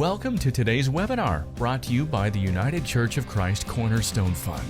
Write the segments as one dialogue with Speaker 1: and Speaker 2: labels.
Speaker 1: Welcome to today's webinar, brought to you by the United Church of Christ Cornerstone Fund.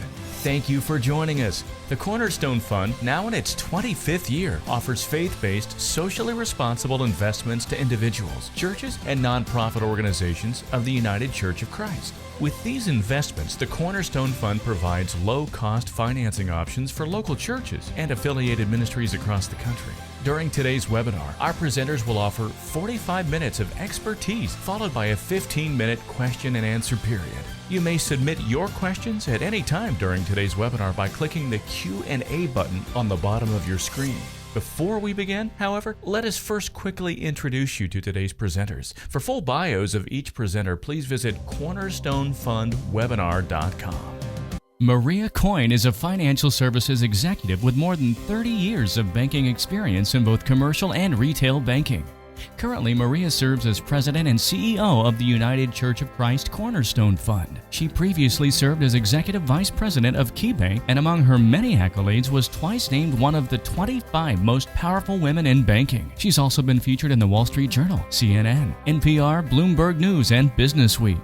Speaker 1: Thank you for joining us. The Cornerstone Fund, now in its 25th year, offers faith-based, socially responsible investments to individuals, churches, and nonprofit organizations of the United Church of Christ. With these investments, the Cornerstone Fund provides low-cost financing options for local churches and affiliated ministries across the country. During today's webinar, our presenters will offer 45 minutes of expertise, followed by a 15-minute question and answer period. You may submit your questions at any time during today's webinar by clicking the Q&A button on the bottom of your screen. Before we begin, however, let us first quickly introduce you to today's presenters. For full bios of each presenter, please visit cornerstonefundwebinar.com. Maria Coyne is a financial services executive with more than 30 years of banking experience in both commercial and retail banking. Currently, Maria serves as President and CEO of the United Church of Christ Cornerstone Fund. She previously served as Executive Vice President of KeyBank, and among her many accolades was twice named one of the 25 most powerful women in banking. She's also been featured in the Wall Street Journal, CNN, NPR, Bloomberg News, and Businessweek.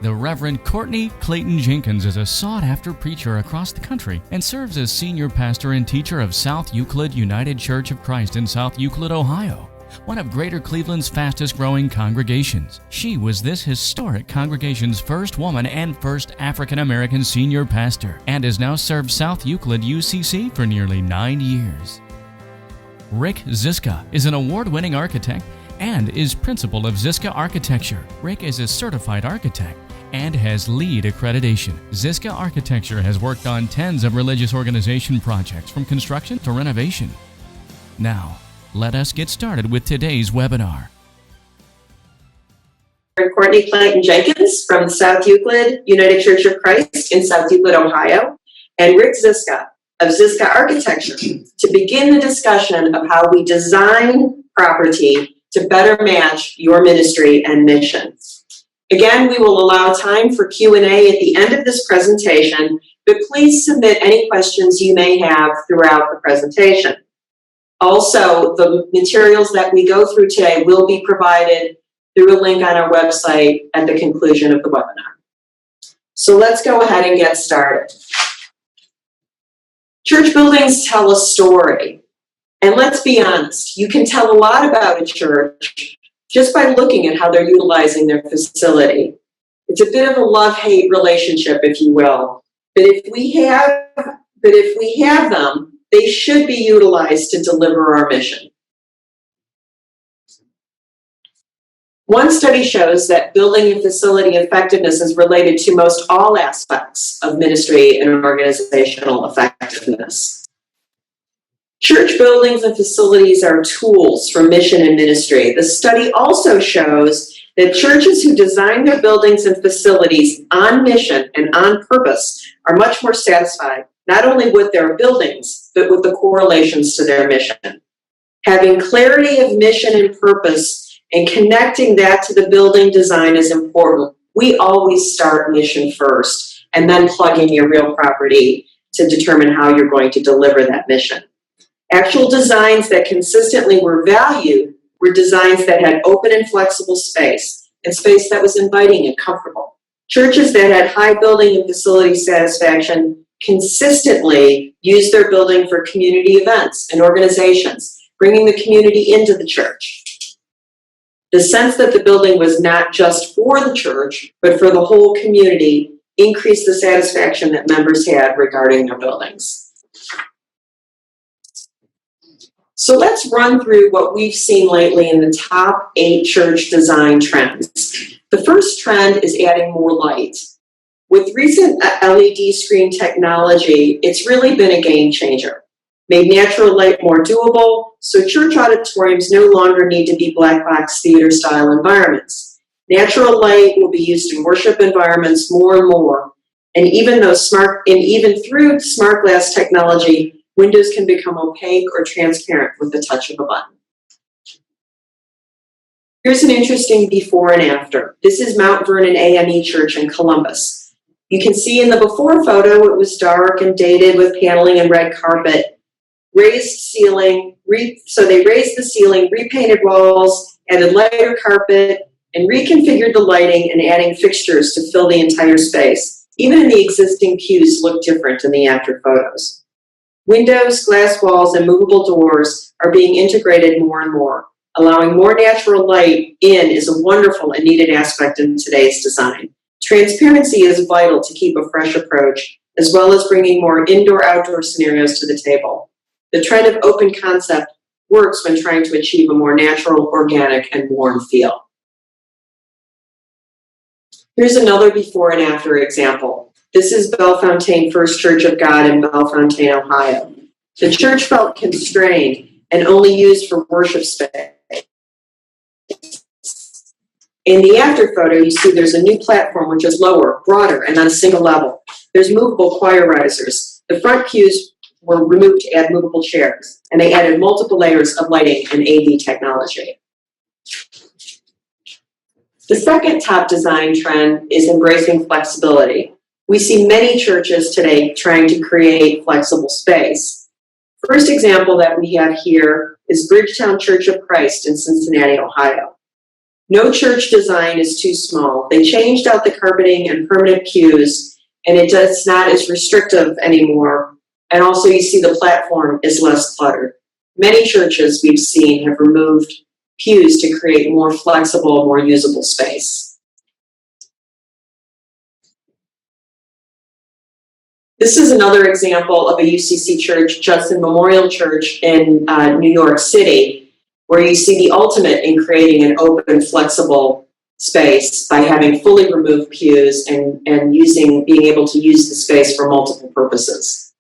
Speaker 1: The Reverend Courtney Clayton Jenkins is a sought-after preacher across the country and serves as senior pastor and teacher of South Euclid United Church of Christ in South Euclid, Ohio, one of Greater Cleveland's fastest-growing congregations. She was this historic congregation's first woman and first African-American senior pastor, and has now served South Euclid UCC for nearly 9 years. Rick Ziska is an award-winning architect and is principal of Ziska Architecture. Rick is a certified architect and has LEED accreditation. Ziska Architecture has worked on tens of religious organization projects, from construction to renovation. Now, let us get started with today's webinar.
Speaker 2: Courtney Clayton Jenkins from South Euclid United Church of Christ in South Euclid, Ohio, and Rick Ziska of Ziska Architecture to begin the discussion of how we design property to better match your ministry and mission. Again, we will allow time for Q&A at the end of this presentation, but please submit any questions you may have throughout the presentation. Also, the materials that we go through today will be provided through a link on our website at the conclusion of the webinar. So let's go ahead and get started. Church buildings tell a story. And let's be honest, you can tell a lot about a church just by looking at how they're utilizing their facility. It's a bit of a love-hate relationship, if you will. But if we have them, they should be utilized to deliver our mission. One study shows that building and facility effectiveness is related to most all aspects of ministry and organizational effectiveness. Church buildings and facilities are tools for mission and ministry. The study also shows that churches who design their buildings and facilities on mission and on purpose are much more satisfied, not only with their buildings, but with the correlations to their mission. Having clarity of mission and purpose and connecting that to the building design is important. We always start mission first and then plug in your real property to determine how you're going to deliver that mission. Actual designs that consistently were valued were designs that had open and flexible space, and space that was inviting and comfortable. Churches that had high building and facility satisfaction consistently used their building for community events and organizations, bringing the community into the church. The sense that the building was not just for the church, but for the whole community increased the satisfaction that members had regarding their buildings. So let's run through what we've seen lately in the top 8 church design trends. The first trend is adding more light. With recent LED screen technology, it's really been a game changer. Made natural light more doable, so church auditoriums no longer need to be black box theater style environments. Natural light will be used in worship environments more and more. And even through smart glass technology, windows can become opaque or transparent with the touch of a button. Here's an interesting before and after. This is Mount Vernon AME Church in Columbus. You can see in the before photo, it was dark and dated with paneling and red carpet. Raised ceiling, so they raised the ceiling, repainted walls, added lighter carpet, and reconfigured the lighting and adding fixtures to fill the entire space. Even in the existing pews look different in the after photos. Windows, glass walls, and movable doors are being integrated more and more. Allowing more natural light in is a wonderful and needed aspect in today's design. Transparency is vital to keep a fresh approach, as well as bringing more indoor-outdoor scenarios to the table. The trend of open concept works when trying to achieve a more natural, organic, and warm feel. Here's another before and after example. This is Bellefontaine First Church of God in Bellefontaine, Ohio. The church felt constrained and only used for worship space. In the after photo, you see there's a new platform which is lower, broader, and on a single level. There's movable choir risers. The front pews were removed to add movable chairs, and they added multiple layers of lighting and AV technology. The second top design trend is embracing flexibility. We see many churches today trying to create flexible space. First example that we have here is Bridgetown Church of Christ in Cincinnati, Ohio. No church design is too small. They changed out the carpeting and permanent pews, and it's not as restrictive anymore. And also you see the platform is less cluttered. Many churches we've seen have removed pews to create more flexible, more usable space. This is another example of a UCC church, Judson Memorial Church in New York City, where you see the ultimate in creating an open, flexible space by having fully removed pews and being able to use the space for multiple purposes.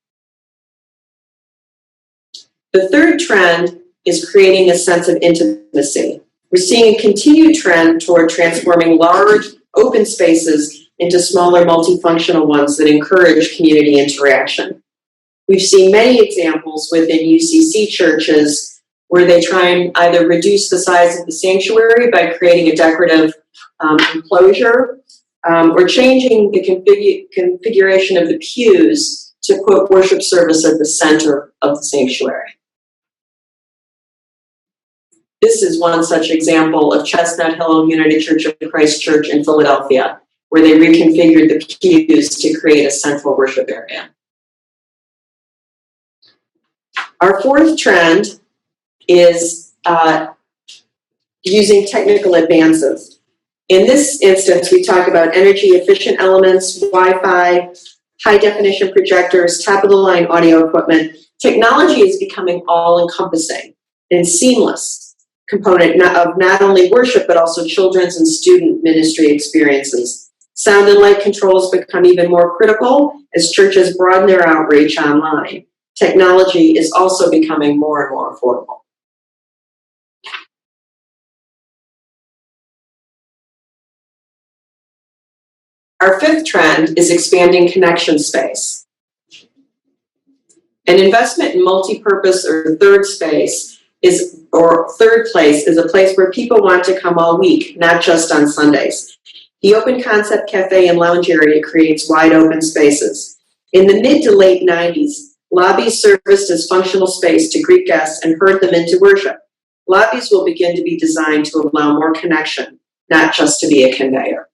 Speaker 2: The third trend is creating a sense of intimacy. We're seeing a continued trend toward transforming large, open spaces into smaller, multifunctional ones that encourage community interaction. We've seen many examples within UCC churches where they try and either reduce the size of the sanctuary by creating a decorative enclosure or changing the configuration of the pews to put worship service at the center of the sanctuary. This is one such example of Chestnut Hill United Church of Christ Church in Philadelphia, where they reconfigured the pews to create a central worship area. Our fourth trend is using technical advances. In this instance, we talk about energy efficient elements, Wi-Fi, high definition projectors, top of the line audio equipment. Technology is becoming all encompassing and seamless component of not only worship, but also children's and student ministry experiences. Sound and light controls become even more critical as churches broaden their outreach online. Technology is also becoming more and more affordable. Our fifth trend is expanding connection space. An investment in multi-purpose or third place is a place where people want to come all week, not just on Sundays. The open concept cafe and lounge area creates wide open spaces. In the mid to late 90s, lobbies serviced as functional space to greet guests and herd them into worship. Lobbies will begin to be designed to allow more connection, not just to be a conveyor.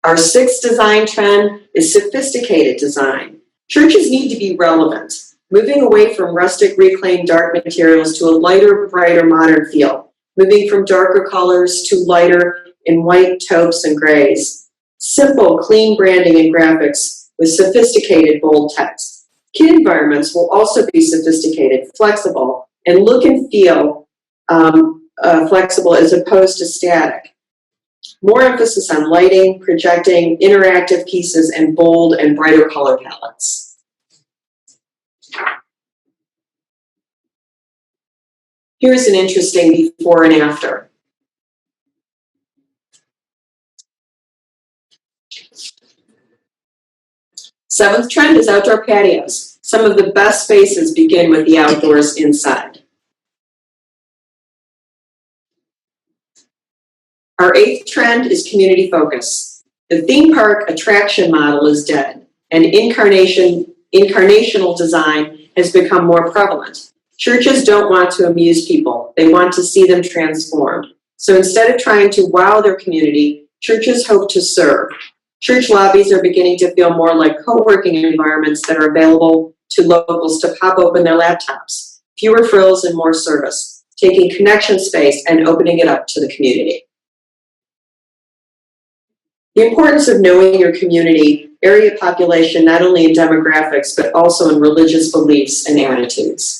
Speaker 2: Our sixth design trend is sophisticated design. Churches need to be relevant, moving away from rustic, reclaimed dark materials to a lighter, brighter, modern feel, moving from darker colors to lighter in white, taupes, and grays. Simple, clean branding and graphics with sophisticated, bold text. Kid environments will also be sophisticated, flexible, and look and feel flexible as opposed to static. More emphasis on lighting, projecting, interactive pieces, and bold and brighter color palettes. Here's an interesting before and after. Seventh trend is outdoor patios. Some of the best spaces begin with the outdoors inside. Our eighth trend is community focus. The theme park attraction model is dead, and incarnational design has become more prevalent. Churches don't want to amuse people. They want to see them transformed. So instead of trying to wow their community, churches hope to serve. Church lobbies are beginning to feel more like co-working environments that are available to locals to pop open their laptops. Fewer frills and more service, taking connection space and opening it up to the community. The importance of knowing your community, area population, not only in demographics, but also in religious beliefs and attitudes.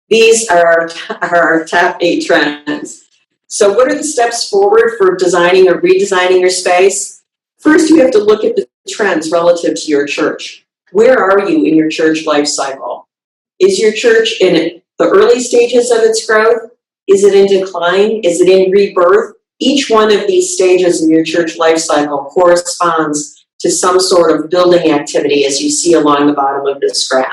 Speaker 2: These are our top 8 trends. So what are the steps forward for designing or redesigning your space? First, you have to look at the trends relative to your church. Where are you in your church life cycle? Is your church in the early stages of its growth? Is it in decline? Is it in rebirth? Each one of these stages in your church life cycle corresponds to some sort of building activity, as you see along the bottom of this graph.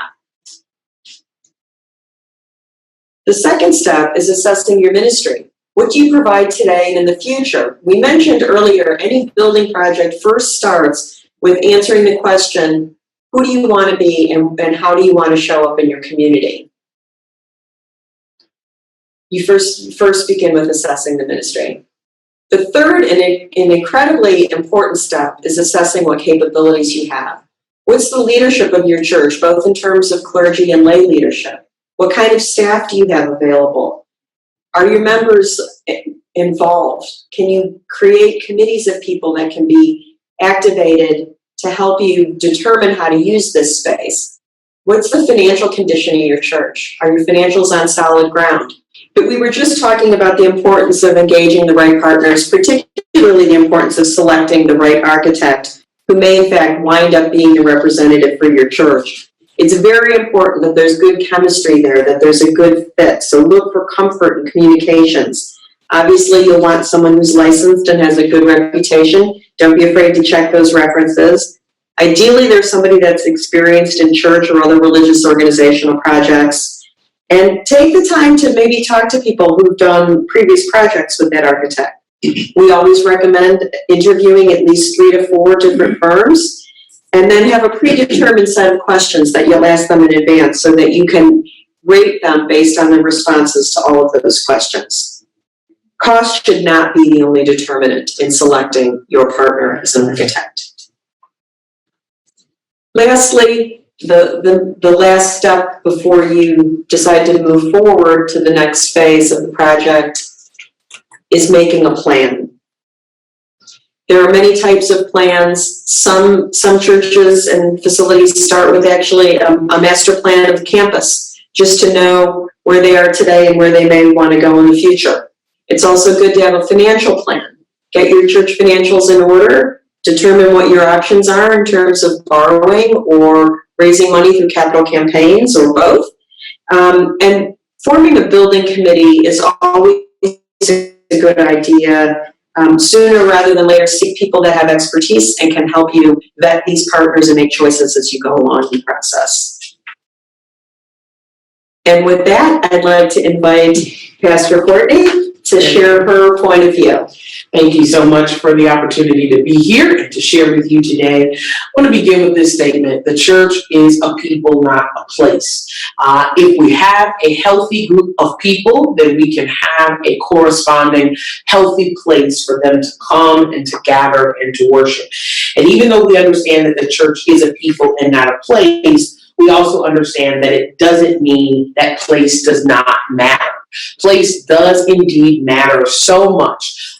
Speaker 2: The second step is assessing your ministry. What do you provide today and in the future? We mentioned earlier, any building project first starts with answering the question, who do you want to be and how do you want to show up in your community? You first begin with assessing the ministry. The third and an incredibly important step is assessing what capabilities you have. What's the leadership of your church, both in terms of clergy and lay leadership? What kind of staff do you have available? Are your members involved? Can you create committees of people that can be activated to help you determine how to use this space? What's the financial condition of your church? Are your financials on solid ground? But we were just talking about the importance of engaging the right partners, particularly the importance of selecting the right architect who may in fact wind up being your representative for your church. It's very important that there's good chemistry there, that there's a good fit. So look for comfort in communications. Obviously, you'll want someone who's licensed and has a good reputation. Don't be afraid to check those references. Ideally, there's somebody that's experienced in church or other religious organizational projects. And take the time to maybe talk to people who've done previous projects with that architect. We always recommend interviewing at least 3 to 4 different firms, and then have a predetermined set of questions that you'll ask them in advance so that you can rate them based on the responses to all of those questions. Cost should not be the only determinant in selecting your partner as an architect. Lastly, the last step before you decide to move forward to the next phase of the project is making a plan. There are many types of plans. Some churches and facilities start with actually a master plan of the campus, just to know where they are today and where they may want to go in the future. It's also good to have a financial plan. Get your church financials in order, determine what your options are in terms of borrowing or raising money through capital campaigns or both. And forming a building committee is always a good idea. Sooner rather than later, seek people that have expertise and can help you vet these partners and make choices as you go along the process. And with that, I'd like to invite Pastor Courtney to share her point of view.
Speaker 3: Thank you so much for the opportunity to be here and to share with you today. I want to begin with this statement: the church is a people, not a place. If we have a healthy group of people, then we can have a corresponding healthy place for them to come and to gather and to worship. And even though we understand that the church is a people and not a place, we also understand that it doesn't mean that place does not matter. Place does indeed matter so much.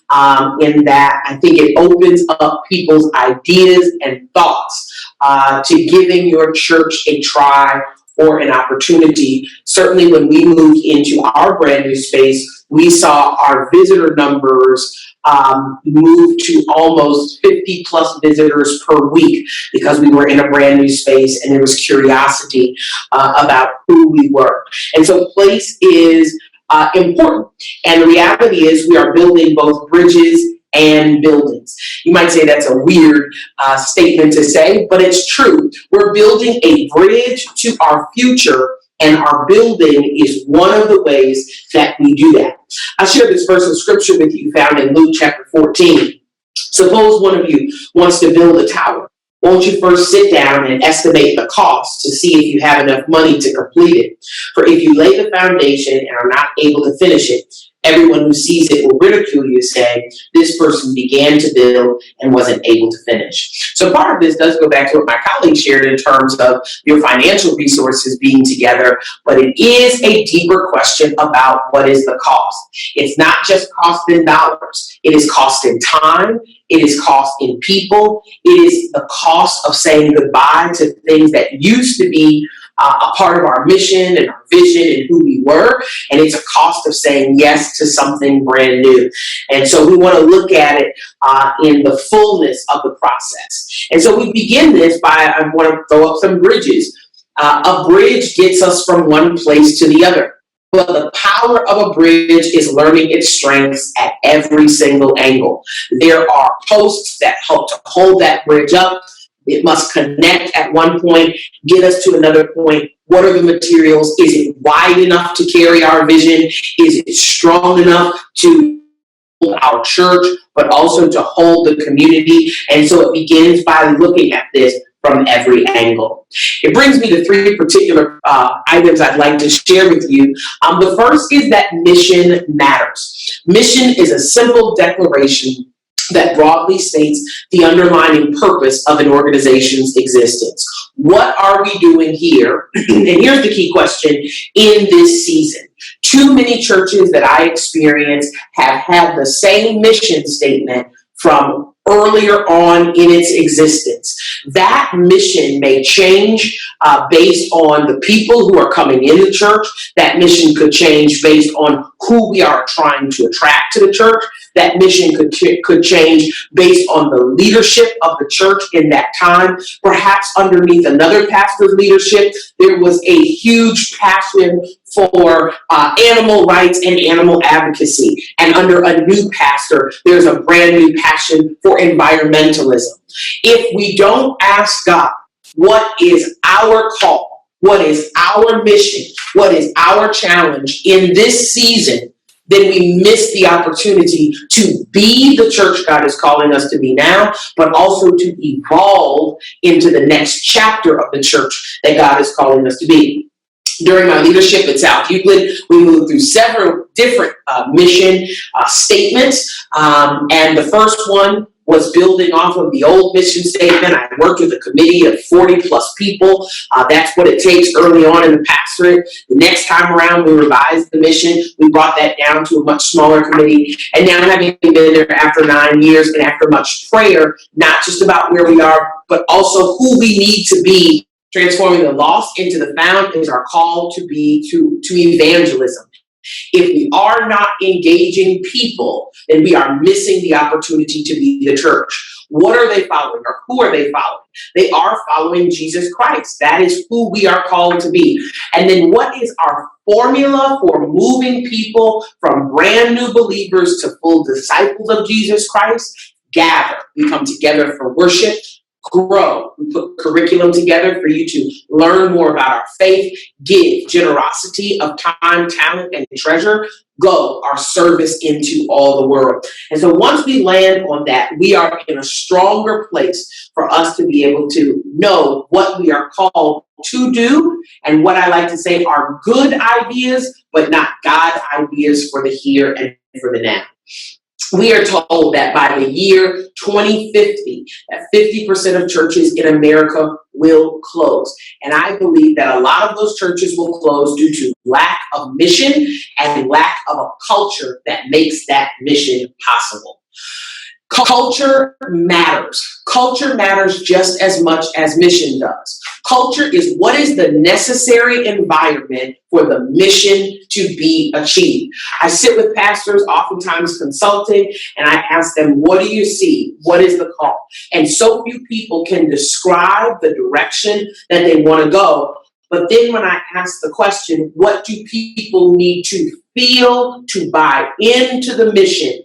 Speaker 3: In that I think it opens up people's ideas and thoughts to giving your church a try or an opportunity. Certainly when we moved into our brand new space, we saw our visitor numbers move to almost 50 plus visitors per week because we were in a brand new space and there was curiosity about who we were. And so place is important. And the reality is we are building both bridges and buildings. You might say that's a weird statement to say, but it's true. We're building a bridge to our future, and our building is one of the ways that we do that. I'll share this verse of scripture with you found in Luke chapter 14. Suppose one of you wants to build a tower. won't you first sit down and estimate the cost to see if you have enough money to complete it? For if you lay the foundation and are not able to finish it, everyone who sees it will ridicule you, saying, this person began to build and wasn't able to finish. So part of this does go back to what my colleague shared in terms of your financial resources being together, but it is a deeper question about what is the cost. It's not just cost in dollars. It is cost in time. It is cost in people. It is the cost of saying goodbye to things that used to be a part of our mission and our vision and who we were. And it's a cost of saying yes to something brand new. And so we want to look at it in the fullness of the process. And so we begin this by, I want to throw up some bridges. A bridge gets us from one place to the other. But the power of a bridge is learning its strengths at every single angle. There are posts that help to hold that bridge up. It must connect at one point, get us to another point. What are the materials? Is it wide enough to carry our vision? Is it strong enough to hold our church, but also to hold the community? And so it begins by looking at this from every angle. It brings me to three particular items I'd like to share with you. The first is that mission matters. Mission is a simple declaration that broadly states the underlying purpose of an organization's existence. What are we doing here? And here's the key question in this season. Too many churches that I experience have had the same mission statement from earlier on in its existence. That mission may change based on the people who are coming in the church. That mission could change based on who we are trying to attract to the church. That mission could change based on the leadership of the church in that time. Perhaps underneath another pastor's leadership, there was a huge passion for animal rights and animal advocacy. And under a new pastor, there's a brand new passion for environmentalism. If we don't ask God, what is our call? What is our mission? What is our challenge in this season? Then we miss the opportunity to be the church God is calling us to be now, but also to evolve into the next chapter of the church that God is calling us to be. During my leadership at South Euclid, we moved through several different mission statements, and the first one was building off of the old mission statement. I worked with a committee of 40 plus people. That's what it takes early on in the pastorate. The next time around, we revised the mission. We brought that down to a much smaller committee. And now, having been there after 9 years and after much prayer, not just about where we are, but also who we need to be, transforming the lost into the found is our call to be to evangelism. If we are not engaging people, then we are missing the opportunity to be the church. What are they following, or who are they following? They are following Jesus Christ. That is who we are called to be. And then what is our formula for moving people from brand new believers to full disciples of Jesus Christ? Gather. We come together for worship. Grow. We put curriculum together for you to learn more about our faith, give generosity of time, talent, and treasure. Go our service into all the world. And so once we land on that, we are in a stronger place for us to be able to know what we are called to do, and what I like to say are good ideas, but not God ideas for the here and for the now. We are told that by the year 2050, that 50% of churches in America will close. And I believe that a lot of those churches will close due to lack of mission and lack of a culture that makes that mission possible. Culture matters. Culture matters just as much as mission does. Culture is what is the necessary environment for the mission to be achieved. I sit with pastors, oftentimes consulting, and I ask them, what do you see? What is the call? And so few people can describe the direction that they want to go. But then when I ask the question, what do people need to feel to buy into the mission?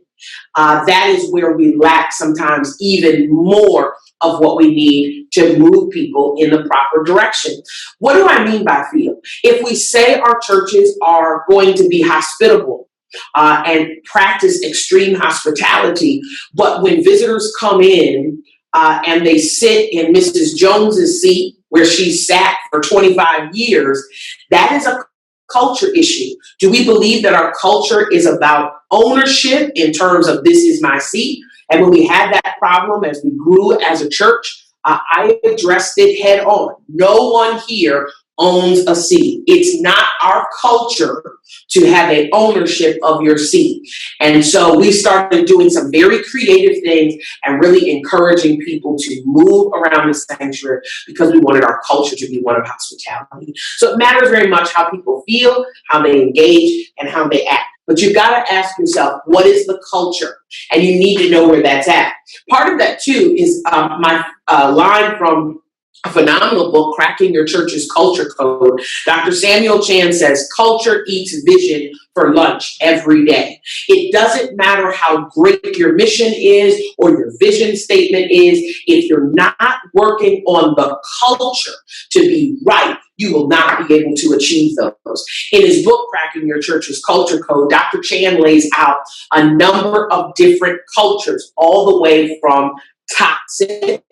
Speaker 3: That is where we lack sometimes even more of what we need to move people in the proper direction. What do I mean by feel? If we say our churches are going to be hospitable and practice extreme hospitality, but when visitors come in, and they sit in Mrs. Jones's seat where she sat for 25 years, that is a culture issue. Do we believe that our culture is about ownership in terms of this is my seat? And when we had that problem as we grew as a church, I addressed it head on. No one here owns a seat. It's not our culture to have an ownership of your seat. And so we started doing some very creative things and really encouraging people to move around the sanctuary because we wanted our culture to be one of hospitality. So it matters very much how people feel, how they engage, and how they act. But you've got to ask yourself, what is the culture? And you need to know where that's at. Part of that, too, is my line from a phenomenal book, Cracking Your Church's Culture Code. Dr. Samuel Chan says, culture eats vision for lunch every day. It doesn't matter how great your mission is or your vision statement is. If you're not working on the culture to be right, you will not be able to achieve those. In his book, Cracking Your Church's Culture Code, Dr. Chan lays out a number of different cultures, all the way from toxic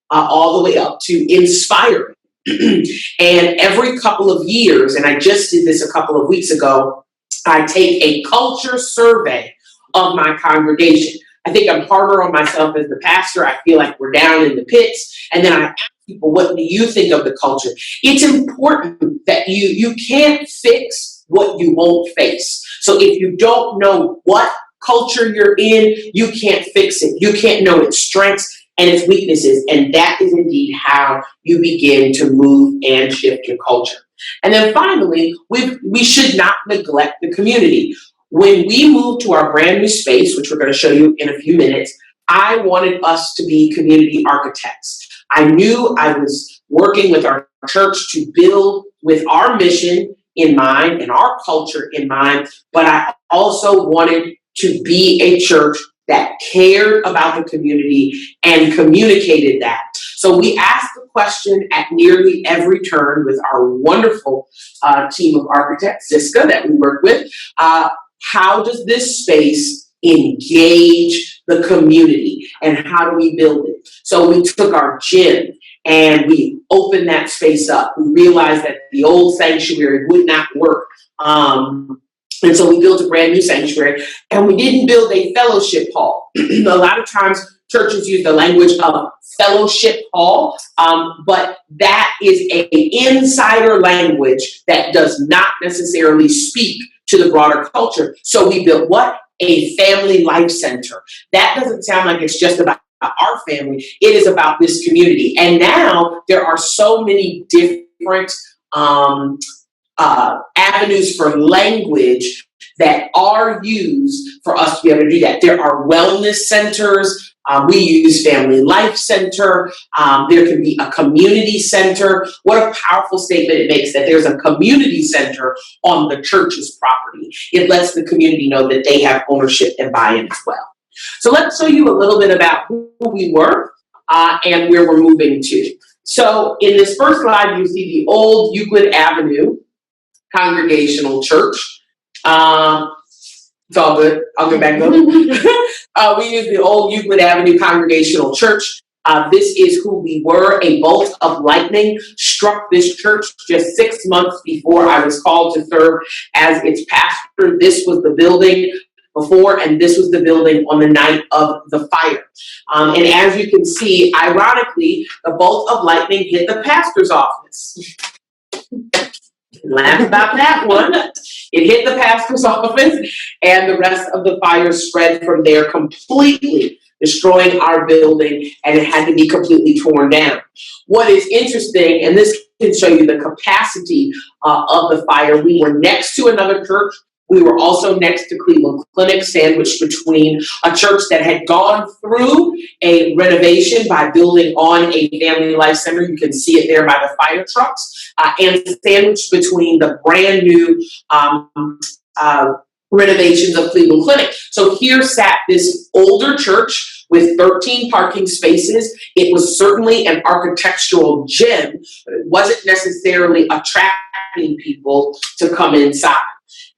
Speaker 3: all the way up to inspiring. And every couple of years, and I just did this a couple of weeks ago, I take a culture survey of my congregation. I think I'm harder on myself as the pastor. I feel like we're down in the pits. And then I ask people, what do you think of the culture? It's important that you can't fix what you won't face. So if you don't know what culture you're in, you can't fix it. You can't know its strengths and its weaknesses. And that is indeed how you begin to move and shift your culture. And then finally, we should not neglect the community. When we moved to our brand new space, which we're going to show you in a few minutes, I wanted us to be community architects. I knew I was working with our church to build with our mission in mind and our culture in mind, but I also wanted to be a church that cared about the community and communicated that. So we asked the question at nearly every turn with our wonderful team of architects, Ziska, that we work with, how does this space engage the community and how do we build it? So we took our gym and we opened that space up. We realized that the old sanctuary would not work. And so we built a brand new sanctuary, and we didn't build a fellowship hall. A lot of times churches use the language of fellowship hall, but that is an insider language that does not necessarily speak to the broader culture. So we built what? A family life center. That doesn't sound like it's just about our family. It is about this community. And now there are so many different avenues for language that are used for us to be able to do that. There are wellness centers. We use Family Life Center. There can be a community center. What a powerful statement it makes that there's a community center on the church's property. It lets the community know that they have ownership and buy-in as well. So let's show you a little bit about who we were and where we're moving to. So in this first slide, you see the old Euclid Avenue Congregational Church. It's all good. I'll get back to it. We use the old Euclid Avenue Congregational Church. This is who we were. A bolt of lightning struck this church just 6 months before I was called to serve as its pastor. This was the building before, and this was the building on the night of the fire. And as you can see, ironically, the bolt of lightning hit the pastor's office. Laugh about that one. It hit the pastor's office, and the rest of the fire spread from there, completely destroying our building, and it had to be completely torn down. What is interesting, and this can show you the capacity of the fire, we were next to another church. We were also next to Cleveland Clinic, sandwiched between a church that had gone through a renovation by building on a family life center. You can see it there by the fire trucks, and sandwiched between the brand new renovations of Cleveland Clinic. So here sat this older church with 13 parking spaces. It was certainly an architectural gem, but it wasn't necessarily attracting people to come inside.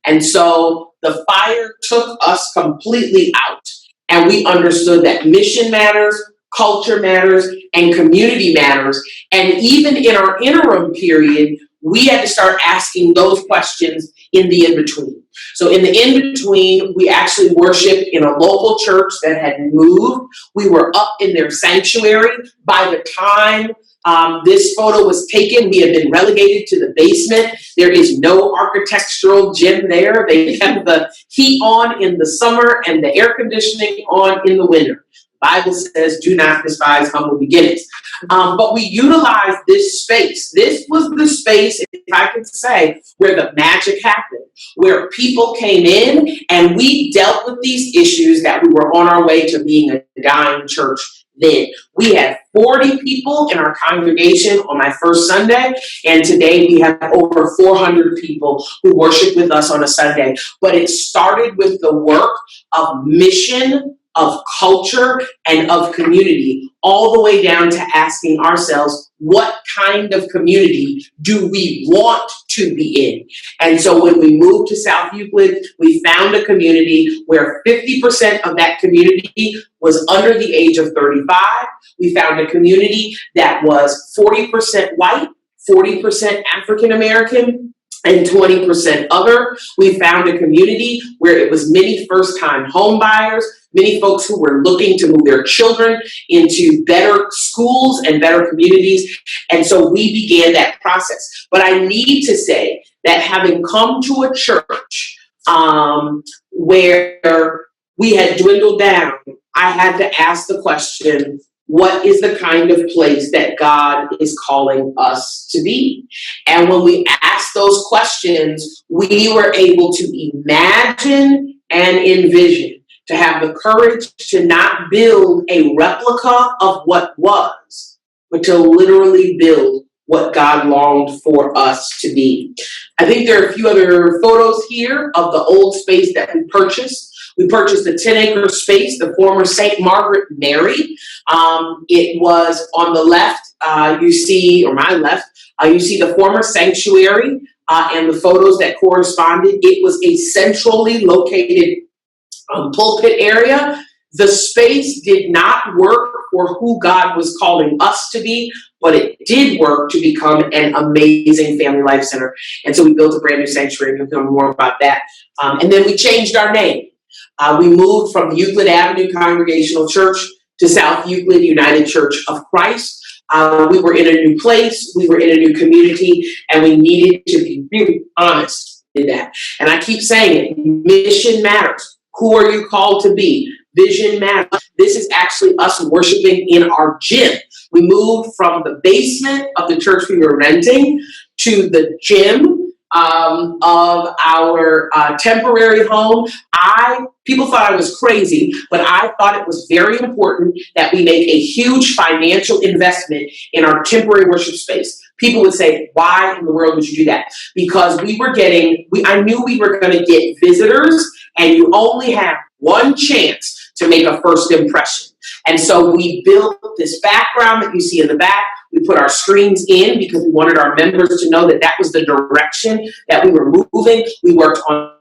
Speaker 3: And so the fire took us completely out, and we understood that mission matters, culture matters, and community matters. And even in our interim period, we had to start asking those questions in the in-between. So in the in-between, we actually worshiped in a local church that had moved. We were up in their sanctuary. By the time this photo was taken, we had been relegated to the basement. There is no architectural gym there. They have the heat on in the summer and the air conditioning on in the winter. Bible says, do not despise humble beginnings. But we utilized this space. This was the space, if I could say, where the magic happened, where people came in and we dealt with these issues that we were on our way to being a dying church then. We had 40 people in our congregation on my first Sunday, and today we have over 400 people who worship with us on a Sunday. But it started with the work of mission, of culture, and of community, all the way down to asking ourselves, what kind of community do we want to be in? And so when we moved to South Euclid, we found a community where 50% of that community was under the age of 35. We found a community that was 40% white, 40% African American, and 20% other. We found a community where it was many first-time home buyers, many folks who were looking to move their children into better schools and better communities. And so we began that process. But I need to say that having come to a church where we had dwindled down, I had to ask the question, what is the kind of place that God is calling us to be? And when we asked those questions, we were able to imagine and envision, to have the courage to not build a replica of what was, but to literally build what God longed for us to be. I think there are a few other photos here of the old space that we purchased. We purchased a 10-acre space, the former St. Margaret Mary. It was on the left, you see, or my left, you see the former sanctuary and the photos that corresponded. It was a centrally located pulpit area. The space did not work for who God was calling us to be, but it did work to become an amazing family life center. And so we built a brand new sanctuary. We'll hear more about that. And then we changed our name. We moved from Euclid Avenue Congregational Church to South Euclid United Church of Christ. We were in a new place, we were in a new community, and we needed to be really honest in that. And I keep saying it, mission matters. Who are you called to be? Vision matters. This is actually us worshiping in our gym. We moved from the basement of the church we were renting to the gym of our temporary home. People thought I was crazy, but I thought it was very important that we make a huge financial investment in our temporary worship space. People would say, why in the world would you do that? Because I knew we were going to get visitors, and you only have one chance to make a first impression. And so we built this background that you see in the back. We put our screens in because we wanted our members to know that that was the direction that we were moving. We worked on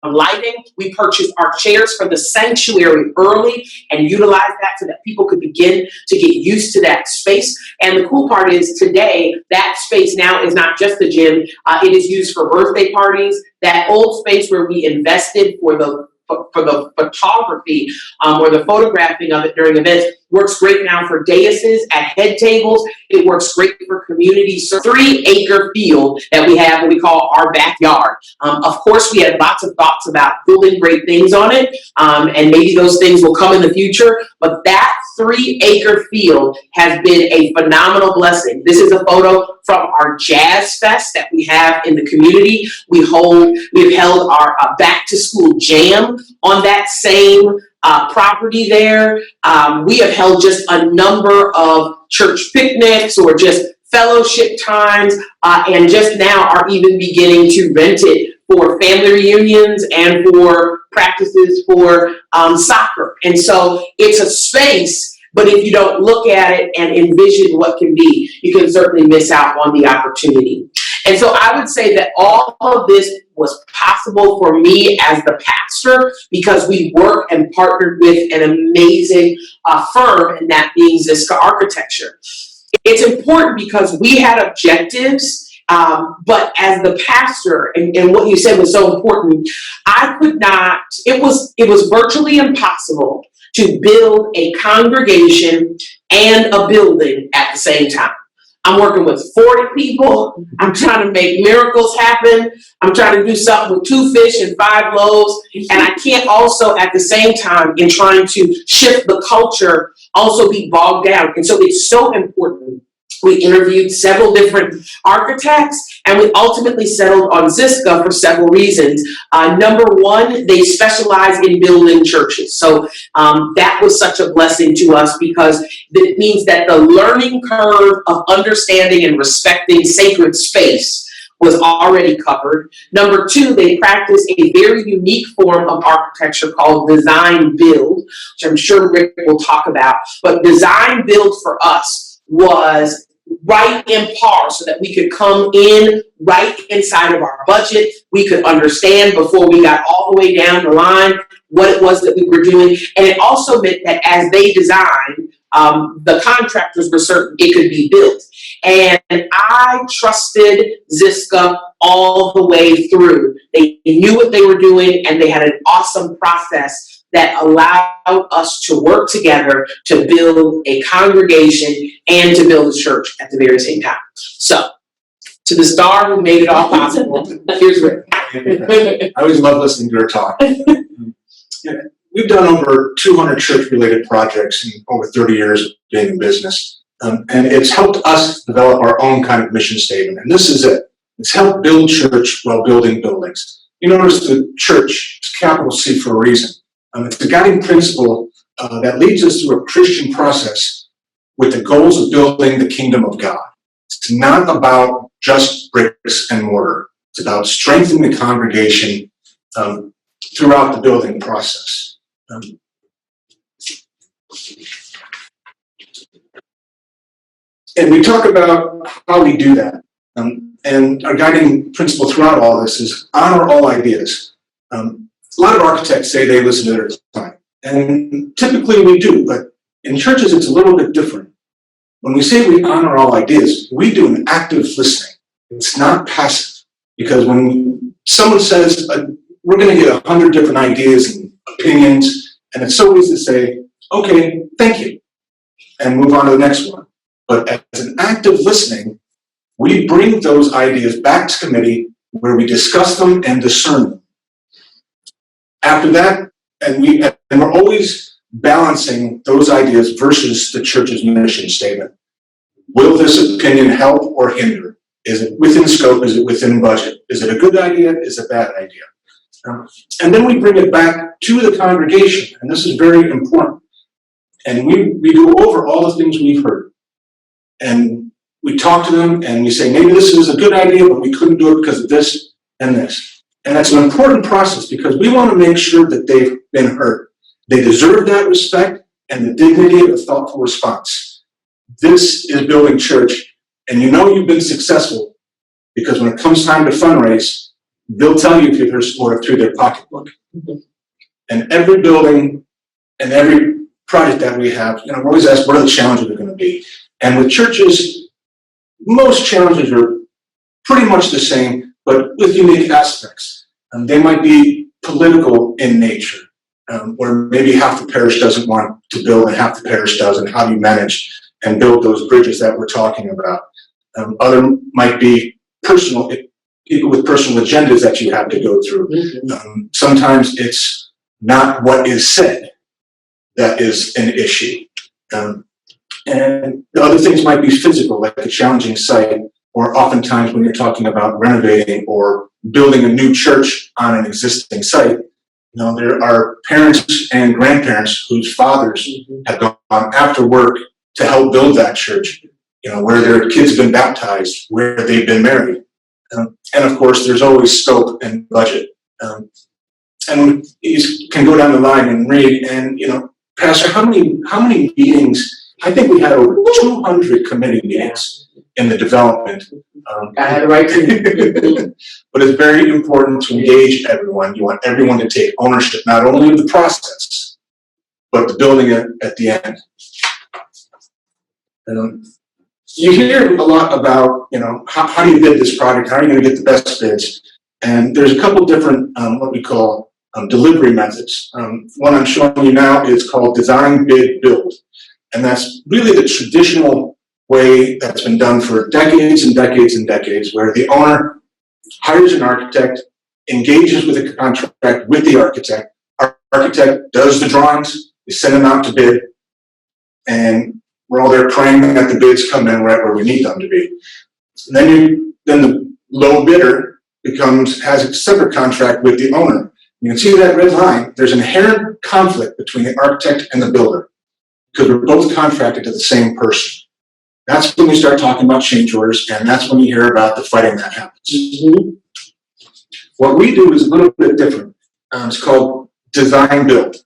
Speaker 3: lighting. We purchased our chairs for the sanctuary early and utilized that so that people could begin to get used to that space. And the cool part is today, that space now is not just the gym. It is used for birthday parties. That old space where we invested for the photography or the photographing of it during events works great now for daises, at head tables. It works great for community. So 3-acre field that we have, what we call our backyard. Of course, we had lots of thoughts about building great things on it, and maybe those things will come in the future, but that 3-acre field has been a phenomenal blessing. This is a photo from our Jazz Fest that we have in the community. We've held our back to school jam on that same property there. We have held just a number of church picnics or just fellowship times, and just now are even beginning to rent it for family reunions and for practices for soccer. And so it's a space, but if you don't look at it and envision what can be, you can certainly miss out on the opportunity. And so I would say that all of this was possible for me as the pastor because we work and partnered with an amazing firm, and that being Ziska Architecture. It's important because we had objectives, but as the pastor, and what you said was so important, I could not, it was virtually impossible to build a congregation and a building at the same time. I'm working with 40 people. I'm trying to make miracles happen. I'm trying to do something with 2 fish and 5 loaves. And I can't also at the same time, in trying to shift the culture, also be bogged down. And so it's so important. We interviewed several different architects, and we ultimately settled on Ziska for several reasons. Number one, they specialize in building churches. So that was such a blessing to us because it means that the learning curve of understanding and respecting sacred space was already covered. Number two, they practice a very unique form of architecture called design build, which I'm sure Rick will talk about. But design build for us was right in par so that we could come in right inside of our budget. We could understand before we got all the way down the line what it was that we were doing. And it also meant that as they designed, the contractors were certain it could be built. And I trusted Ziska all the way through. They knew what they were doing, and they had an awesome process that allowed us to work together to build a congregation and to build a church at the very same time. So, to the star who made it all possible, here's Rick.
Speaker 4: I always love listening to her talk. We've done over 200 church-related projects in over 30 years of being in business. And it's helped us develop our own kind of mission statement. And this is it. It's helped build church while building buildings. You notice the church, it's capital C for a reason. It's a guiding principle that leads us through a Christian process with the goals of building the kingdom of God. It's not about just bricks and mortar. It's about strengthening the congregation throughout the building process. And we talk about how we do that. And our guiding principle throughout all this is honor all ideas. A lot of architects say they listen to their client, and typically we do, but in churches it's a little bit different. When we say we honor all ideas, we do an active listening. It's not passive, because when someone says, we're going to get 100 different ideas and opinions, and it's so easy to say, okay, thank you, and move on to the next one. But as an active listening, we bring those ideas back to committee where we discuss them and discern them. After that, and we're always balancing those ideas versus the church's mission statement. Will this opinion help or hinder? Is it within scope? Is it within budget? Is it a good idea? Is it a bad idea? And then we bring it back to the congregation, and this is very important. And we go over all the things we've heard. And we talk to them, and we say, maybe this is a good idea, but we couldn't do it because of this and this. And that's an important process because we want to make sure that they've been heard. They deserve that respect and the dignity of a thoughtful response. This is building church, and you know you've been successful because when it comes time to fundraise, they'll tell you if you're supportive through their pocketbook. Mm-hmm. And every building and every project that we have, we're always asked, what are the challenges are going to be? And with churches, most challenges are pretty much the same, but with unique aspects. They might be political in nature, where maybe half the parish doesn't want to build and half the parish does, and how do you manage and build those bridges that we're talking about. Other might be personal, people with personal agendas that you have to go through. Mm-hmm. Sometimes it's not what is said that is an issue. And the other things might be physical, like a challenging site, or oftentimes when you're talking about renovating or building a new church on an existing site, there are parents and grandparents whose fathers have gone after work to help build that church, where their kids have been baptized, where they've been married. And of course, there's always scope and budget. And you can go down the line and read, and, Pastor, how many meetings? I think we had over 200 committee meetings. in the development.
Speaker 3: I had it right too.
Speaker 4: But it's very important to engage everyone. You want everyone to take ownership, not only of the process, but the building at the end. You hear a lot about, how do you bid this project? How are you going to get the best bids? And there's a couple different, what we call delivery methods. One I'm showing you now is called design, bid, build. And that's really the traditional way that's been done for decades and decades and decades, where the owner hires an architect, engages with a contract with the architect. Our architect does the drawings, we send them out to bid, and we're all there praying that the bids come in right where we need them to be. And then the low bidder has a separate contract with the owner. You can see that red line. There's an inherent conflict between the architect and the builder because we're both contracted to the same person. That's when we start talking about change orders, and that's when you hear about the fighting that happens.
Speaker 3: Mm-hmm.
Speaker 4: What we do is a little bit different. It's called design build,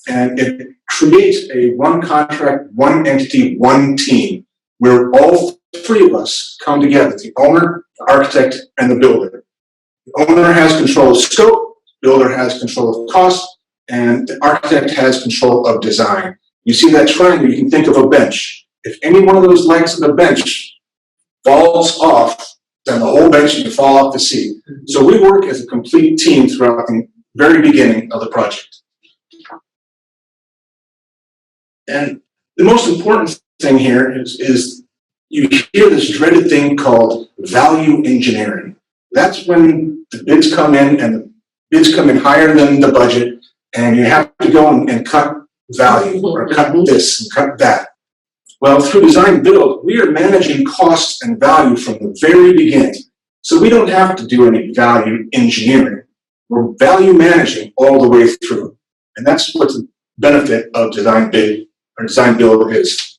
Speaker 4: and it creates a one contract, one entity, one team, where all three of us come together, the owner, the architect, and the builder. The owner has control of scope, the builder has control of cost, and the architect has control of design. You see that triangle, you can think of a bench. If any one of those legs of the bench falls off, then the whole bench can fall off the seat. So we work as a complete team throughout the very beginning of the project. And the most important thing here is you hear this dreaded thing called value engineering. That's when the bids come in and the bids come in higher than the budget, and you have to go and cut value or cut this and cut that. Well, through design build, we are managing costs and value from the very beginning. So we don't have to do any value engineering. We're value managing all the way through. And that's what the benefit of design bid or design build is.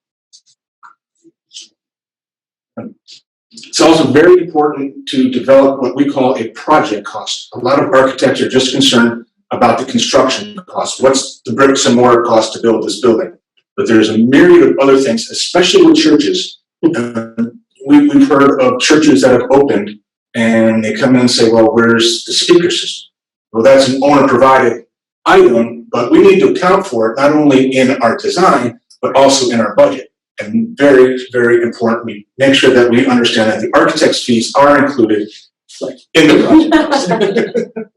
Speaker 4: It's also very important to develop what we call a project cost. A lot of architects are just concerned about the construction cost. What's the bricks and mortar cost to build this building? But there's a myriad of other things, especially with churches. We've heard of churches that have opened and they come in and say, well, where's the speaker system? Well, that's an owner-provided item, but we need to account for it not only in our design, but also in our budget. And very, very important, we make sure that we understand that the architect's fees are included in the project.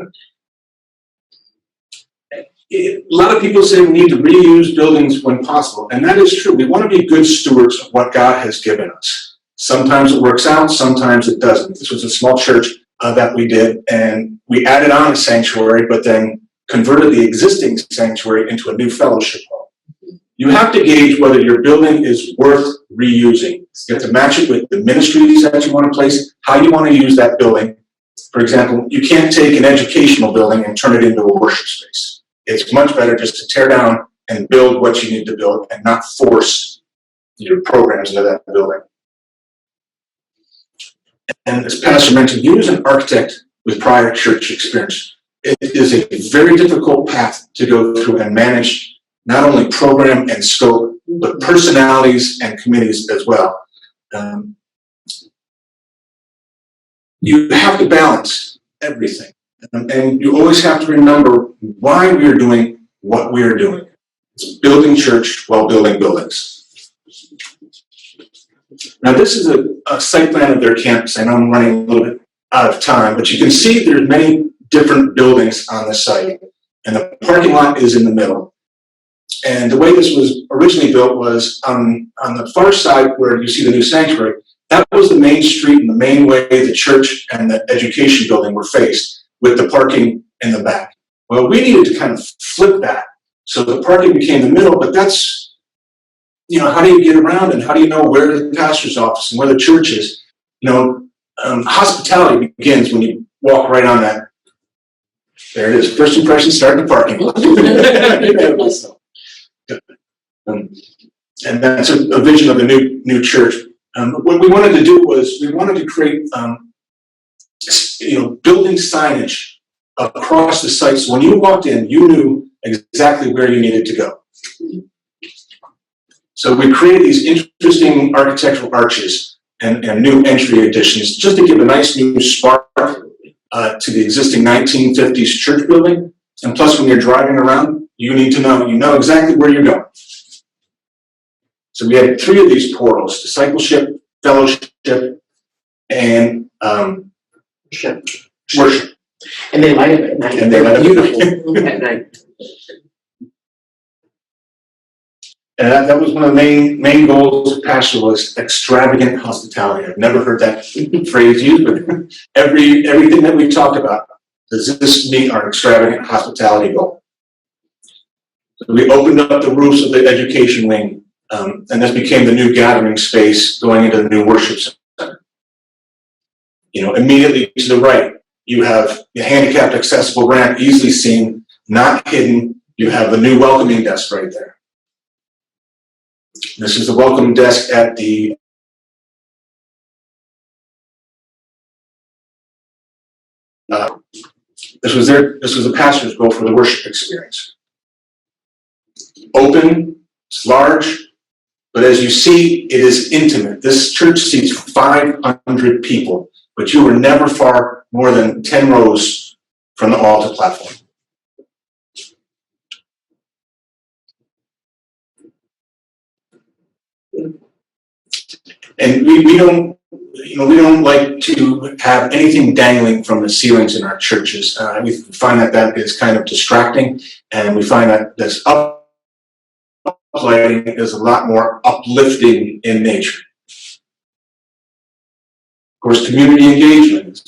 Speaker 4: A lot of people say we need to reuse buildings when possible, and that is true. We want to be good stewards of what God has given us. Sometimes it works out, sometimes it doesn't. This was a small church that we did, and we added on a sanctuary, but then converted the existing sanctuary into a new fellowship hall. You have to gauge whether your building is worth reusing. You have to match it with the ministries that you want to place, how you want to use that building. For example, you can't take an educational building and turn it into a worship space. It's much better just to tear down and build what you need to build and not force your programs into that building. And as Pastor mentioned, you as an architect with prior church experience, it is a very difficult path to go through and manage not only program and scope, but personalities and committees as well. You have to balance everything. And you always have to remember why we are doing what we are doing. It's building church while building buildings. Now this is a site plan of their campus. I know I'm running a little bit out of time, but you can see there's many different buildings on the site. And the parking lot is in the middle. And the way this was originally built was on the far side where you see the new sanctuary, that was the main street and the main way the church and the education building were faced, with the parking in the back. Well, we needed to kind of flip that. So the parking became the middle, but that's, how do you get around and how do you know where the pastor's office and where the church is? Hospitality begins when you walk right on that. There it is. First impression, start in the parking lot. And that's a vision of the new church. What we wanted to do was we wanted to create building signage across the site. So when you walked in, you knew exactly where you needed to go. So we created these interesting architectural arches and new entry additions, just to give a nice new spark to the existing 1950s church building. And plus, when you're driving around, you know exactly where you're going. So we had 3 of these portals: discipleship, fellowship, and worship.
Speaker 3: And they light up at night.
Speaker 4: And they light up
Speaker 3: beautiful at night.
Speaker 4: And that was one of the main goals of Pastor, was extravagant hospitality. I've never heard that phrase used, but everything that we've talked about, does this meet our extravagant hospitality goal? So we opened up the roofs of the education wing, and this became the new gathering space going into the new worship center. Immediately to the right, you have the handicapped accessible ramp, easily seen, not hidden. You have the new welcoming desk right there. This is the welcome desk at the this was the pastor's goal for the worship experience. Open, it's large, but as you see, it is intimate. This church seats 500 people, but you were never far more than 10 rows from the altar platform. And we don't like to have anything dangling from the ceilings in our churches. We find that is kind of distracting, and we find that this uplighting is a lot more uplifting in nature. Of course, community engagement.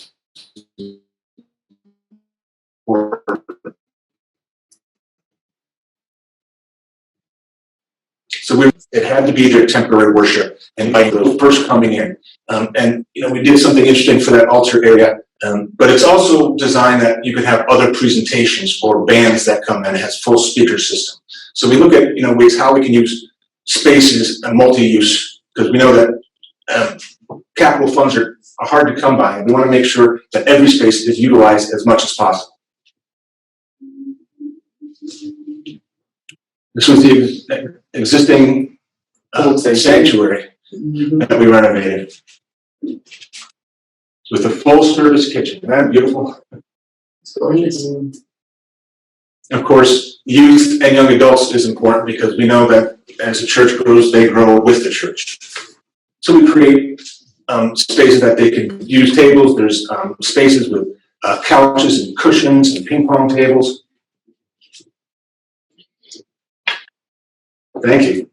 Speaker 4: So it had to be their temporary worship, and by the first coming in. We did something interesting for that altar area, but it's also designed that you could have other presentations or bands that come in. It has full speaker system. So we look at ways how we can use spaces and multi-use, because we know that capital funds are hard to come by, and we want to make sure that every space is utilized as much as possible. This was the existing sanctuary that we renovated with a full service kitchen. Isn't that beautiful?
Speaker 3: It's gorgeous.
Speaker 4: Of course, youth and young adults is important, because we know that as the church grows, they grow with the church. So we create spaces that they can use tables. There's spaces with couches and cushions and ping pong tables. Thank you.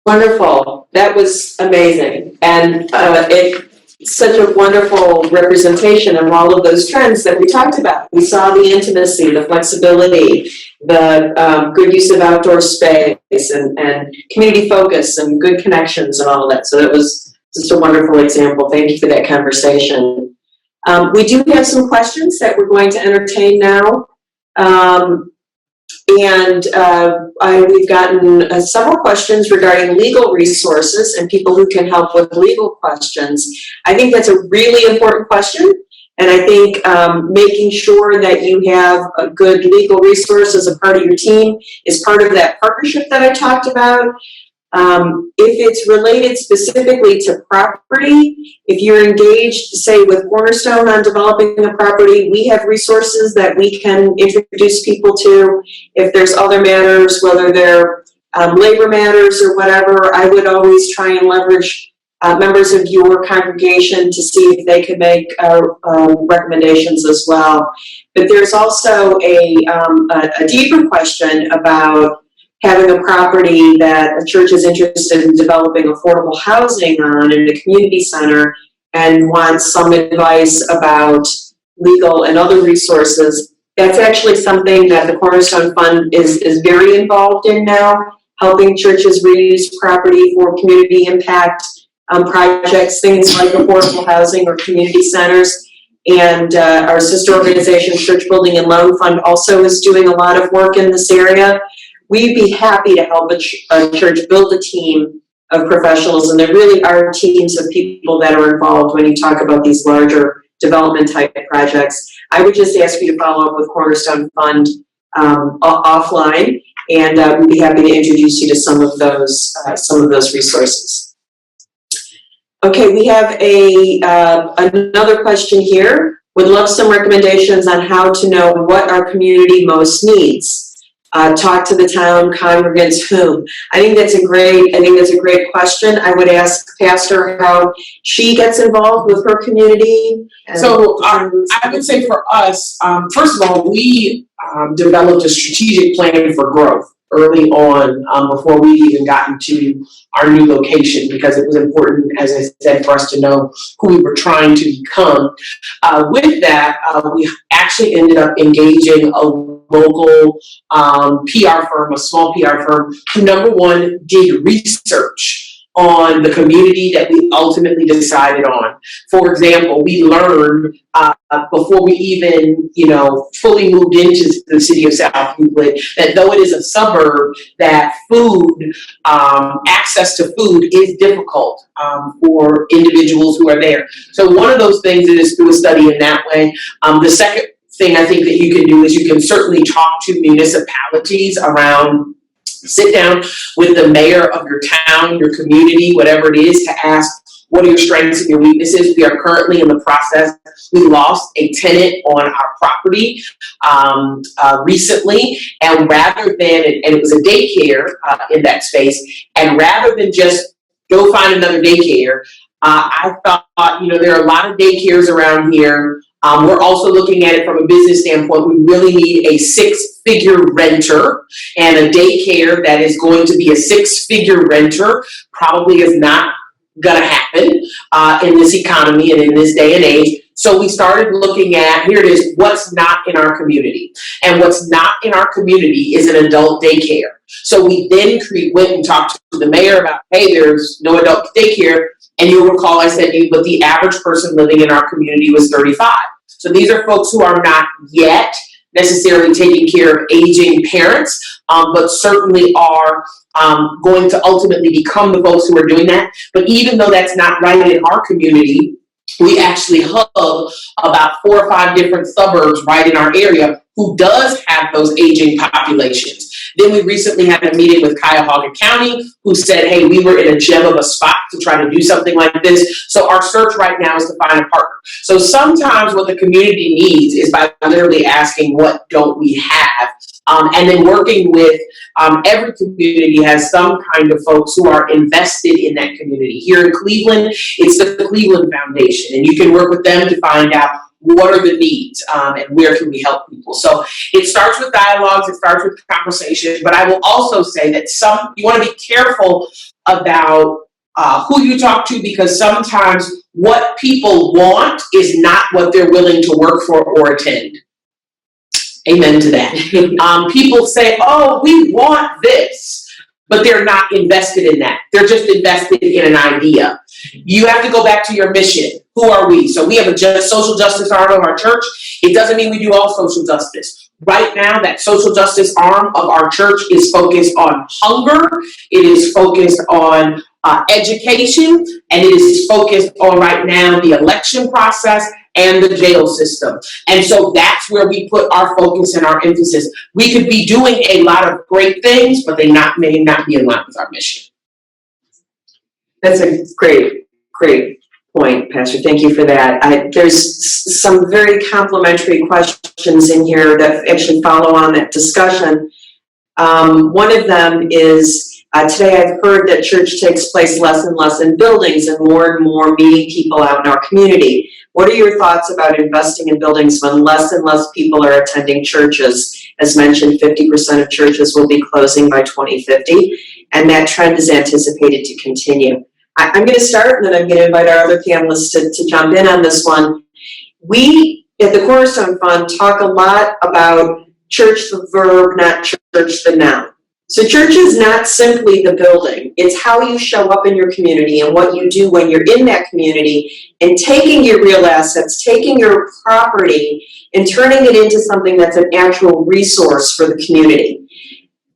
Speaker 2: Wonderful. That was amazing. And it's such a wonderful representation of all of those trends that we talked about. We saw the intimacy, the flexibility, the good use of outdoor space, and community focus and good connections and all of that. So that was just a wonderful example. Thank you for that conversation. We do have some questions that we're going to entertain now. We've gotten several questions regarding legal resources and people who can help with legal questions. I think that's a really important question, and I think making sure that you have a good legal resource as a part of your team is part of that partnership that I talked about. If it's related specifically to property, if you're engaged, say, with Cornerstone on developing a property, we have resources that we can introduce people to. If there's other matters, whether they're labor matters or whatever, I would always try and leverage members of your congregation to see if they could make recommendations as well. But there's also a deeper question about having a property that a church is interested in developing affordable housing on in a community center and wants some advice about legal and other resources. That's actually something that the Cornerstone Fund is very involved in now, helping churches reuse property for community impact projects, things like affordable housing or community centers. And our sister organization, Church Building and Loan Fund, also is doing a lot of work in this area. We'd be happy to help a church build a team of professionals, and there really are teams of people that are involved when you talk about these larger development type projects. I would just ask you to follow up with Cornerstone Fund offline, and we'd be happy to introduce you to some of those resources. Okay, we have another question here. Would love some recommendations on how to know what our community most needs. Talk to the town congregants whom. I think that's a great question. I would ask Pastor how she gets involved with her community.
Speaker 3: So I would say for us, first of all, we developed a strategic plan for growth early on, before we even got into our new location, because it was important, as I said, for us to know who we were trying to become. With that, we actually ended up engaging a local PR firm, a small PR firm, who number one did research on the community that we ultimately decided on. For example, we learned before we even, fully moved into the city of South Euclid, that though it is a suburb, that access to food is difficult for individuals who are there. So one of those things is through a study in that way. The second thing I think that you can do is you can certainly talk to municipalities around. Sit down with the mayor of your town, your community, whatever it is, to ask, what are your strengths and your weaknesses? We are currently in the process. We lost a tenant on our property recently, and rather than, and it was a daycare in that space, and rather than just go find another daycare, I thought, there are a lot of daycares around here. We're also looking at it from a business standpoint. We really need a 6-figure renter, and a daycare that is going to be a 6-figure renter probably is not gonna happen in this economy and in this day and age. So we started looking at, here it is, what's not in our community. And what's not in our community is an adult daycare. So we then went and talked to the mayor about, hey, there's no adult daycare. And you'll recall I said, but the average person living in our community was 35. So these are folks who are not yet necessarily taking care of aging parents, but certainly are going to ultimately become the folks who are doing that. But even though that's not right in our community, we actually hub about 4 or 5 different suburbs right in our area who does have those aging populations. Then we recently had a meeting with Cuyahoga County, who said, hey, we were in a gem of a spot to try to do something like this. So our search right now is to find a partner. So sometimes what the community needs is by literally asking, what don't we have? And then working with every community has some kind of folks who are invested in that community. Here in Cleveland, it's the Cleveland Foundation, and you can work with them to find out what are the needs and where can we help people. So it starts with dialogues, it starts with conversations, but I will also say that you want to be careful about who you talk to, because sometimes what people want is not what they're willing to work for or attend. Amen to that. People say, oh, we want this, but they're not invested in that. They're just invested in an idea. You have to go back to your mission. Who are we? So we have a social justice arm of our church. It doesn't mean we do all social justice. Right now, that social justice arm of our church is focused on hunger. It is focused on education, and it is focused on right now the election process and the jail system. And so that's where we put our focus and our emphasis. We could be doing a lot of great things, but they may not be in line with our mission.
Speaker 2: That's a great point, Pastor. Thank you for that. There's some very complimentary questions in here that actually follow on that discussion. One of them is, today I've heard that church takes place less and less in buildings and more meeting people out in our community. What are your thoughts about investing in buildings when less and less people are attending churches? As mentioned, 50% of churches will be closing by 2050, and that trend is anticipated to continue. I'm going to start, and then I'm going to invite our other panelists to jump in on this one. We, at the Cornerstone Fund, talk a lot about church the verb, not church the noun. So church is not simply the building. It's how you show up in your community and what you do when you're in that community, and taking your real assets, taking your property, and turning it into something that's an actual resource for the community.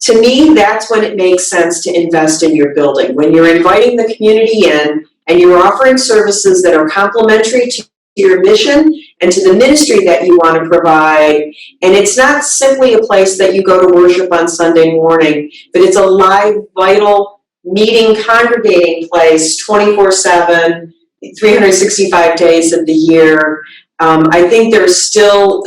Speaker 2: To me, that's when it makes sense to invest in your building. When you're inviting the community in and you're offering services that are complementary to your mission and to the ministry that you want to provide. And it's not simply a place that you go to worship on Sunday morning, but it's a live, vital meeting, congregating place 24/7, 365 days of the year. I think there's still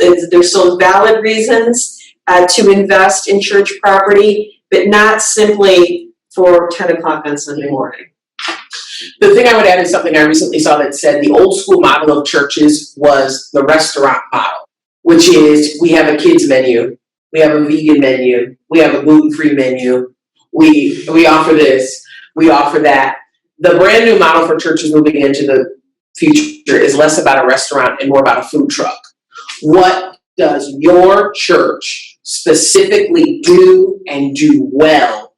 Speaker 2: valid reasons to invest in church property, but not simply for 10 o'clock on Sunday morning.
Speaker 3: The thing I would add is something I recently saw that said the old school model of churches was the restaurant model, which is we have a kids menu, we have a vegan menu, we have a gluten-free menu, we offer this, we offer that. The brand new model for churches moving into the future is less about a restaurant and more about a food truck. What does your church specifically do and do well,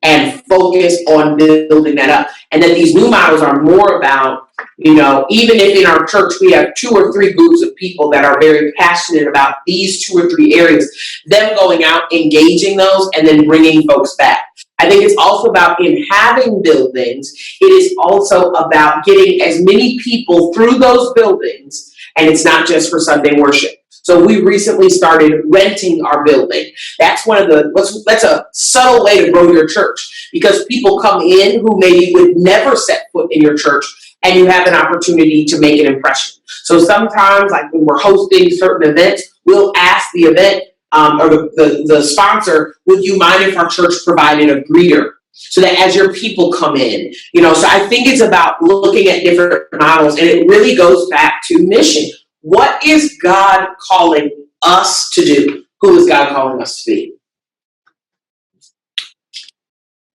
Speaker 3: and focus on building that up? And then these new models are more about, even if in our church we have 2 or 3 groups of people that are very passionate about these 2 or 3 areas, them going out, engaging those, and then bringing folks back. I think it's also about, in having buildings, it is also about getting as many people through those buildings, and it's not just for Sunday worship. So we recently started renting our building. That's that's a subtle way to grow your church, because people come in who maybe would never set foot in your church, and you have an opportunity to make an impression. So sometimes, like when we're hosting certain events, we'll ask the event or the sponsor, would you mind if our church provided a greeter? So that as your people come in, so I think it's about looking at different models, and it really goes back to mission. What is God calling us to do? Who is God calling us to be?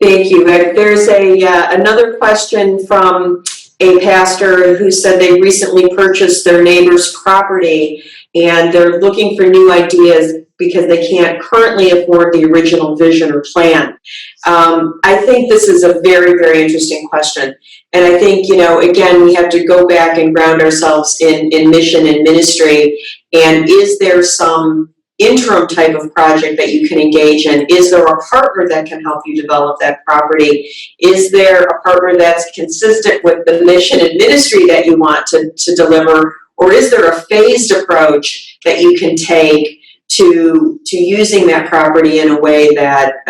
Speaker 2: Thank you. There's another question from a pastor who said they recently purchased their neighbor's property and they're looking for new ideas because they can't currently afford the original vision or plan. I think this is a very, very interesting question. And I think, again, we have to go back and ground ourselves in mission and ministry. And is there some interim type of project that you can engage in? Is there a partner that can help you develop that property? Is there a partner that's consistent with the mission and ministry that you want to deliver? Or is there a phased approach that you can take to using that property in a way that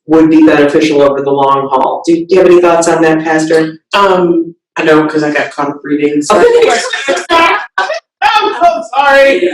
Speaker 2: would be beneficial over the long haul? Do you have any thoughts on that, Pastor?
Speaker 3: I know, because I got caught up reading. So I'm so sorry.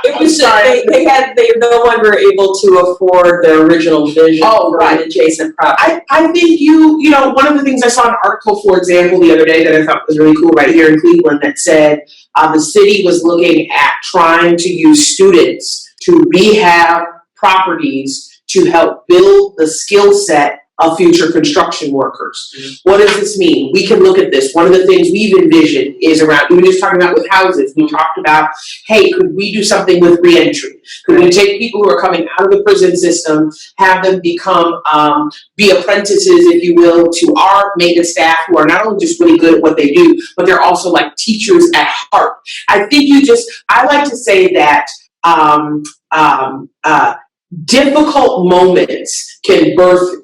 Speaker 2: It was they're no longer able to afford their original vision for an adjacent property.
Speaker 3: I think one of the things I saw an article, for example, the other day that I thought was really cool right here in Cleveland that said the city was looking at trying to use students to rehab properties to help build the skill set of future construction workers. Mm-hmm. What does this mean? We can look at this. One of the things we've envisioned is around, we were just talking about with houses, we talked about, hey, could we do something with reentry? Could we take people who are coming out of the prison system, have them become, be apprentices, if you will, to our maintenance staff who are not only just really good at what they do, but they're also like teachers at heart. I think I like to say that, difficult moments can birth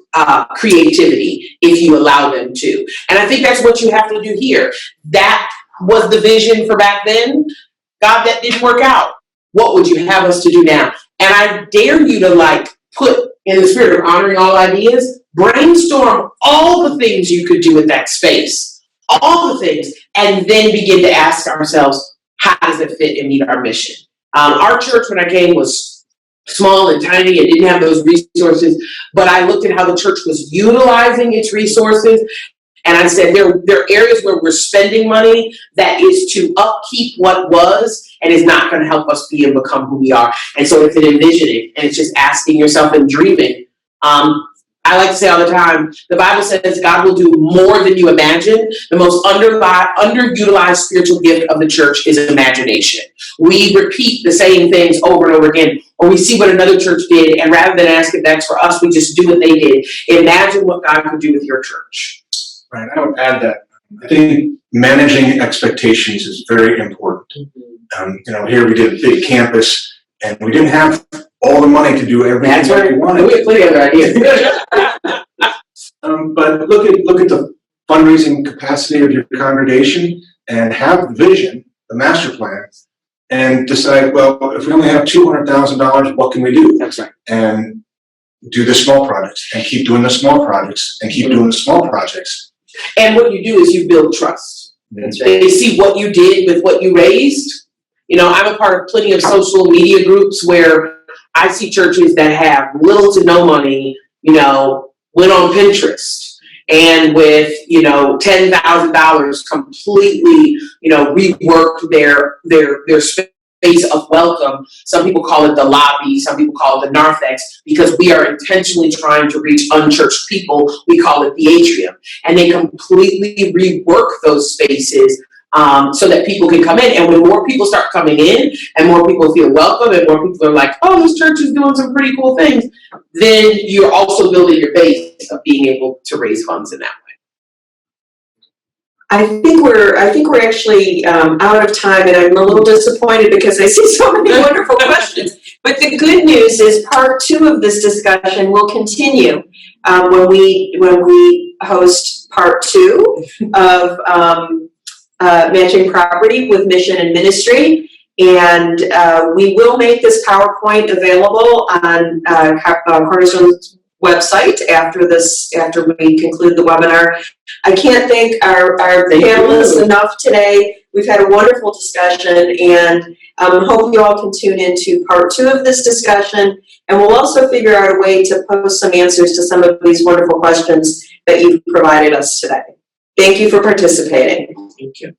Speaker 3: creativity if you allow them to. And I think that's what you have to do here. That was the vision for back then. God, that didn't work out. What would you have us to do now? And I dare you to put in the spirit of honoring all ideas, brainstorm all the things you could do with that space, all the things, and then begin to ask ourselves, how does it fit and meet our mission? Our church, when I came, was small and tiny and didn't have those resources, but I looked at how the church was utilizing its resources, and I said there are areas where we're spending money that is to upkeep what was and is not going to help us be and become who we are. And so it's an envisioning, and it's just asking yourself and dreaming. I like to say all the time, the Bible says God will do more than you imagine. The most underutilized spiritual gift of the church is imagination. We repeat the same things over and over again, or we see what another church did, and rather than ask if that's for us, we just do what they did. Imagine what God could do with your church.
Speaker 4: Right, I would add that I think managing expectations is very important. Mm-hmm. Here we did a big campus, and we didn't have all the money to do everything that we wanted.
Speaker 3: We have plenty of other ideas.
Speaker 4: But look at the fundraising capacity of your congregation and have the vision, the master plan, and decide, well, if we only have $200,000, what can we do?
Speaker 3: That's right.
Speaker 4: And do the small projects and keep doing the small projects and keep doing the small projects.
Speaker 3: And what you do is you build trust.
Speaker 2: That's
Speaker 3: They see what you did with what you raised. You know, I'm a part of plenty of social media groups where I see churches that have little to no money, you know, went on Pinterest and with, you know, $10,000 completely, you know, reworked their space of welcome. Some people call it the lobby, some people call it the narthex, because we are intentionally trying to reach unchurched people. We call it the atrium. And they completely rework those spaces so that people can come in. And when more people start coming in and more people feel welcome and more people are like, oh, this church is doing some pretty cool things, then you're also building your base of being able to raise funds in that way.
Speaker 2: I think we're actually out of time, and I'm a little disappointed because I see so many wonderful questions. But the good news is part 2 of this discussion will continue when we host part 2 of matching property with mission and ministry. And we will make this PowerPoint available on Cornerstone's website after we conclude the webinar. I can't thank our panelists enough today. We've had a wonderful discussion, and hope you all can tune into part 2 of this discussion. And we'll also figure out a way to post some answers to some of these wonderful questions that you've provided us today. Thank you for participating.
Speaker 3: Thank you.